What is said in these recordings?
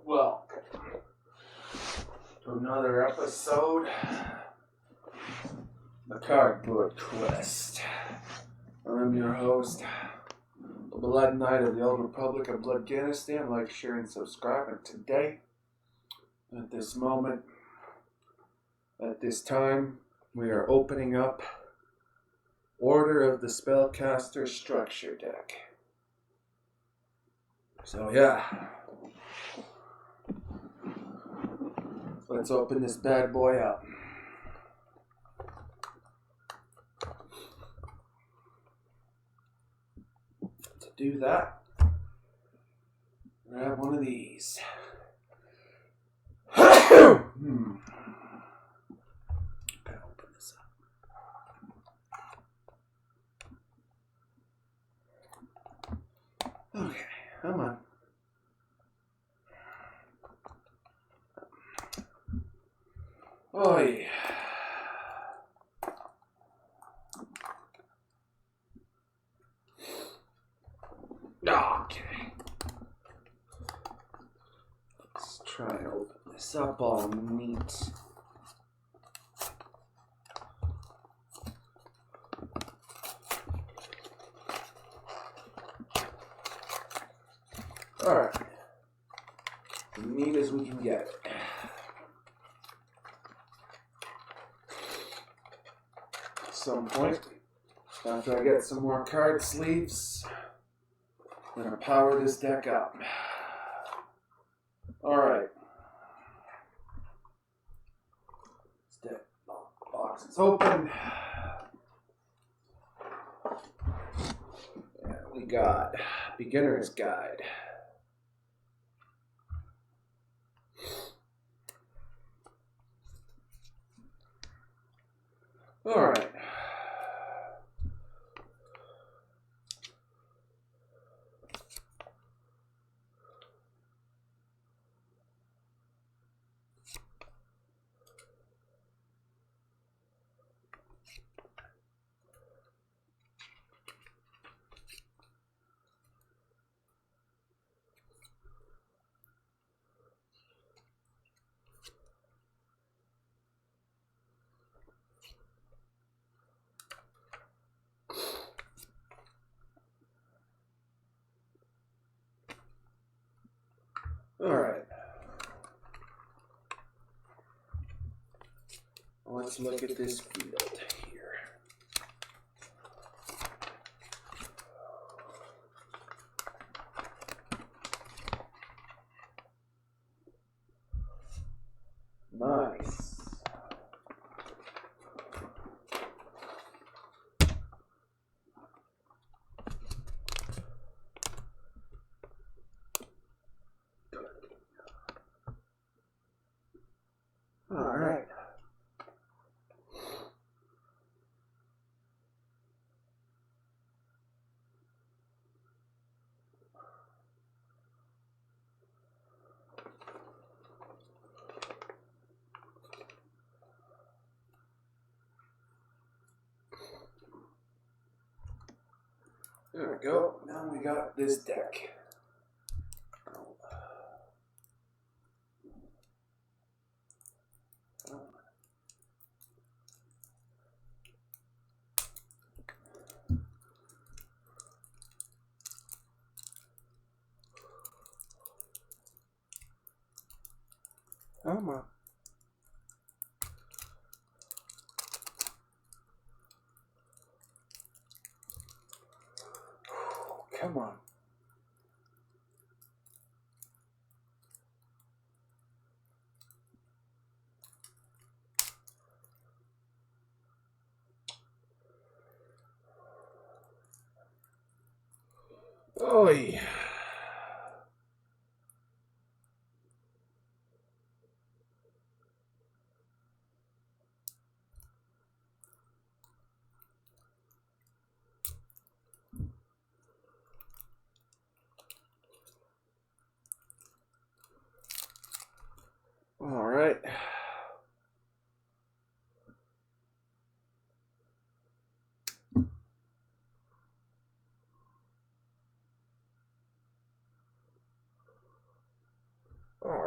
Welcome to another episode of Cardboard Quest. I'm your host, the Blood Knight of the Old Republic of Bloodganistan. Like, share, and subscribe. And today, at this moment, at this time, we are opening up Order of the Spellcasters structure deck. So yeah, let's open this bad boy up. To do that, grab one of these. Gotta open this up. Okay, come on. Oh yeah. Okay. Let's try and open this up all neat. Alright. As neat as we can get it. At some point, after I get some more card sleeves, I'm going to power this deck up. Alright. This deck box is open. And we got Beginner's Guide. Alright. Alright. Let's look at this field here. Nice. All right. There we go. Now we got this deck. Come on. Come on. Oh yeah. All right. All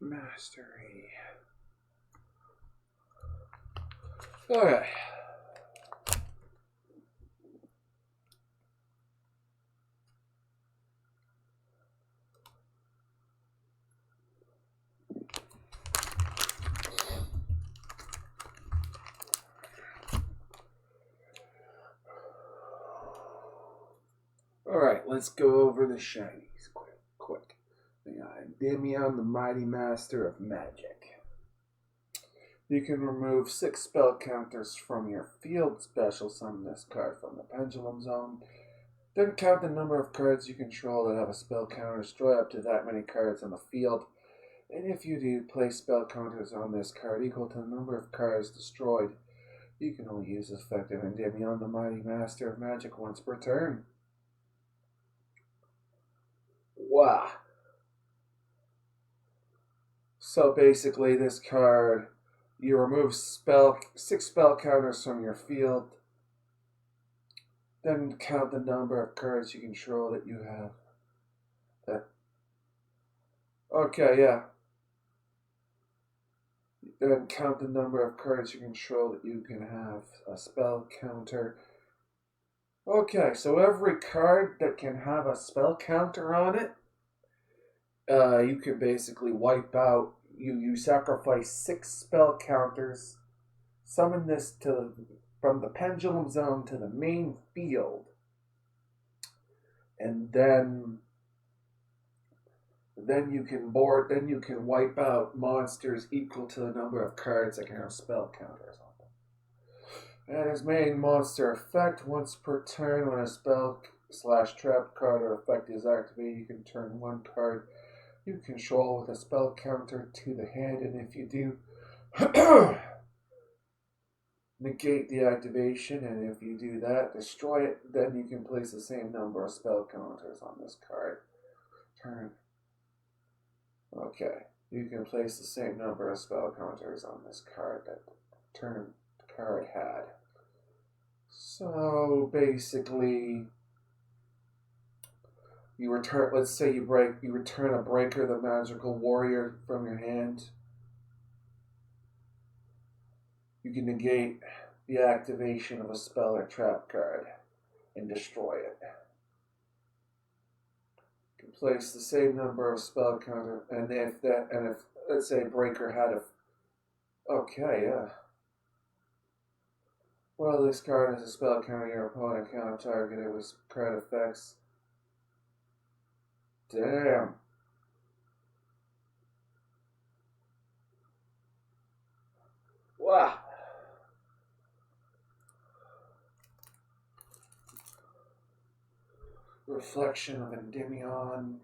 Mastery. Okay. Alright, let's go over the shinies quick. We got Endymion, the Mighty Master of Magic. You can remove 6 spell counters from your field, special summon this card from the Pendulum Zone. Then count the number of cards you control that have a spell counter, destroy up to that many cards on the field. And if you do, place spell counters on this card equal to the number of cards destroyed. You can only use this effect of Endymion, the Mighty Master of Magic, once per turn. Wow. So basically this card, you remove 6 spell counters from your field, then count the number of cards you control that you have. Okay, yeah. Then count the number of cards you control that you can have a spell counter. Okay, so every card that can have a spell counter on it, you can basically wipe out. You sacrifice 6 spell counters, summon this from the Pendulum Zone to the main field, and then you can wipe out monsters equal to the number of cards that can have spell counters on them. And his main monster effect, once per turn, when a spell/trap card or effect is activated, you can turn 1 card you control with a spell counter to the hand, and if you do, negate the activation, and if you do that, destroy it. Then you can place the same number of spell counters on this card. Turn. Okay, you can place the same number of spell counters on this card that the turn card had. So basically, you return. Let's say you return a Breaker, the Magical Warrior, from your hand. You can negate the activation of a spell or trap card and destroy it. You can place the same number of spell counter, and if let's say Breaker had okay, yeah. Well, this card has a spell counter, your opponent cannot target it with card effects. Damn. Wow. Reflection of Endymion.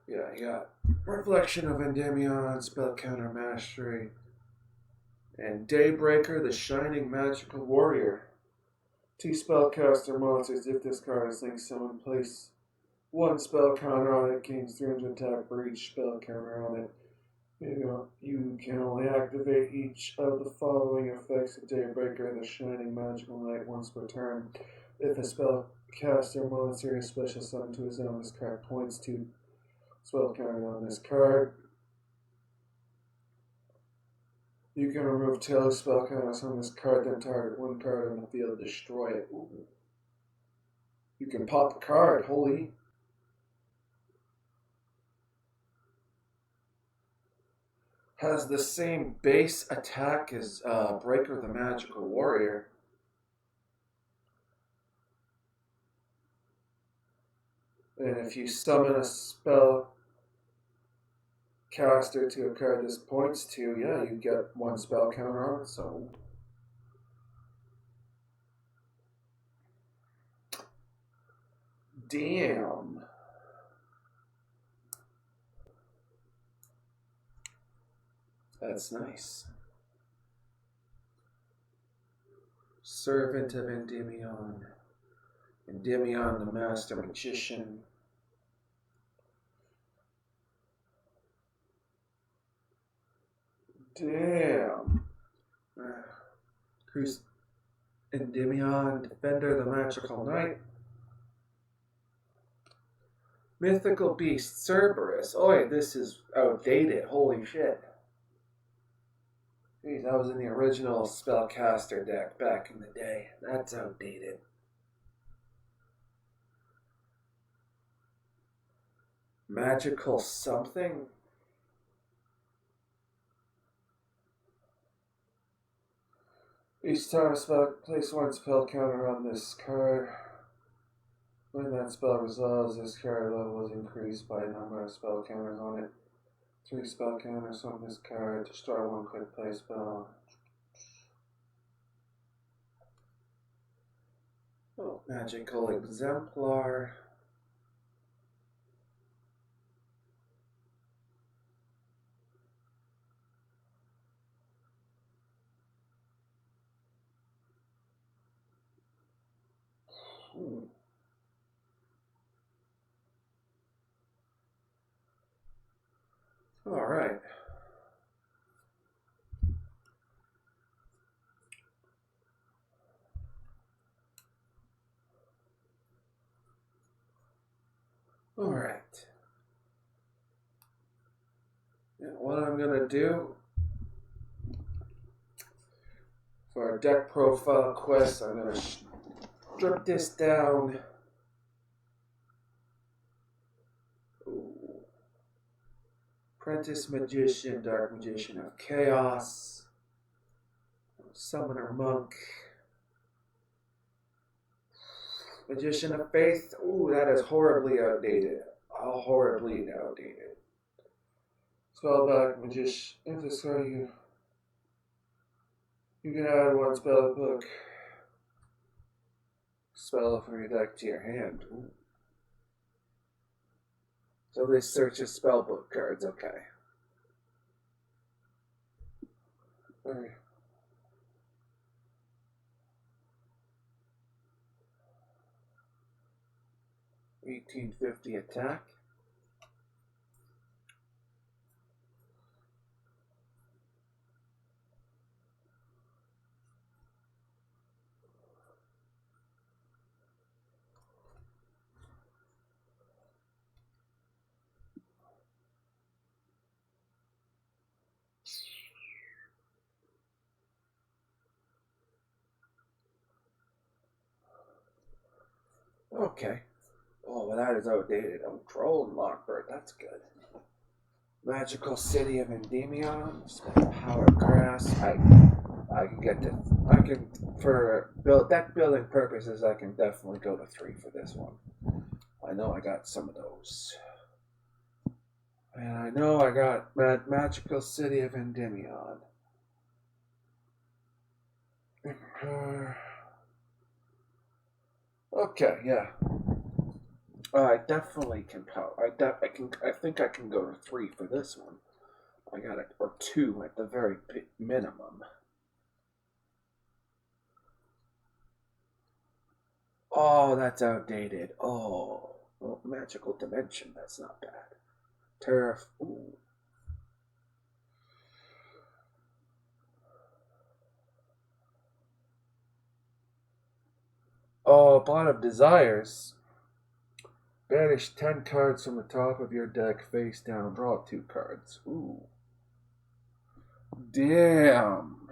Yeah, you got Reflection of Endymion, Spell Counter Mastery, and Daybreaker, the Shining Magical Warrior. 2 spellcaster monsters. If this card is linked, someone place 1 spell counter on it, gains 300 attack for each spell counter on it. You can only activate each of the following effects of Daybreaker, the Shining Magical Knight, once per turn. If a spellcaster monster is special summoned to his own, this card points to spell counter on this card. You can remove 2 spell counters on this card, then target 1 card on the field, destroy it. Ooh. You can pop a card, holy. Has the same base attack as Breaker the Magical Warrior. And if you summon a spell caster to a card this points to, yeah, you get 1 spell counter on it, so. Damn. That's nice. Servant of Endymion. Endymion, the Master Magician. Damn. Endymion, Defender, the Magical Knight. Mythical Beast, Cerberus. Oh, this is outdated. Holy shit. Jeez, that was in the original Spellcaster deck back in the day. That's outdated. Magical something? Each time a spell, place one spell counter on this card. When that spell resolves, this card level is increased by a number of spell counters on it. 3 spell counters on this card. Destroy one quick play spell. Oh, Magical Exemplar. All right. All right. And what I'm going to do for our deck profile quest, I'm going to strip this down. Ooh. Apprentice Magician, Dark Magician of Chaos, Summoner Monk, Magician of Faith. Ooh, that is horribly outdated. Horribly outdated. Spellback Magician. If this card you can add one spell book spell from your deck to your hand. Ooh. So this searches spellbook cards, okay. Alright. 1850 attack. Okay. Oh, well, that is outdated. Oh, Troll and Lockbird, that's good. Magical City of Endymion, Power Grass. I can get to. I can, for deck building purposes, I can definitely go to 3 for this one. I know I got some of those. And I know I got Magical City of Endymion. Okay, yeah. I definitely can. I think I can go to 3 for this one. I got it, or 2 at the very minimum. Oh, that's outdated. Oh, well, Magical Dimension. That's not bad. Turf. Ooh. Oh, Pot of Desires. Banish 10 cards from the top of your deck face down. Draw 2 cards. Ooh. Damn.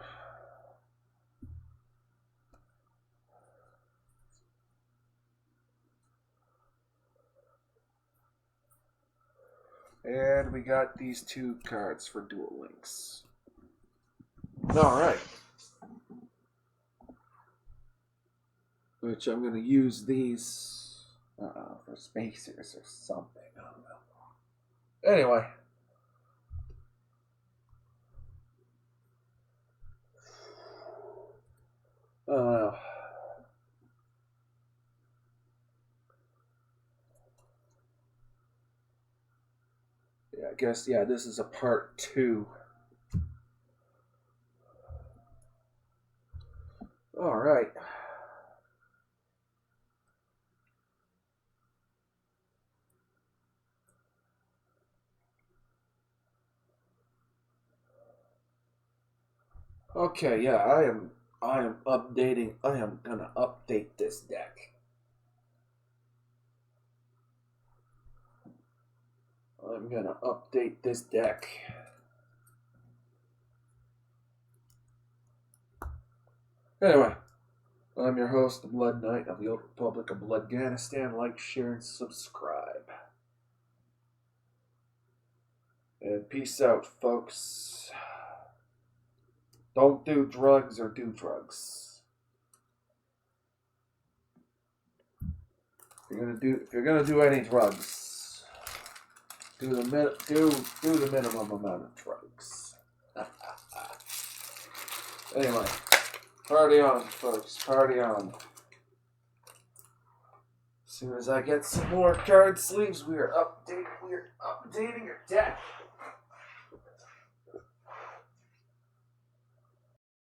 And we got these 2 cards for Duel Links. Alright. Which I'm going to use these for spacers or something. I don't know. Anyway. Yeah, I guess, yeah, this is a part 2. Alright. Okay, yeah, I am I am gonna update this deck. I'm gonna update this deck. Anyway, I'm your host, the Blood Knight of the Old Republic of Bloodganistan. Like, share, and subscribe. And peace out, folks. Don't do drugs or do drugs. If you're gonna do any drugs, do the minimum amount of drugs. Anyway, party on, folks. Party on. As soon as I get some more card sleeves, we are updating your deck.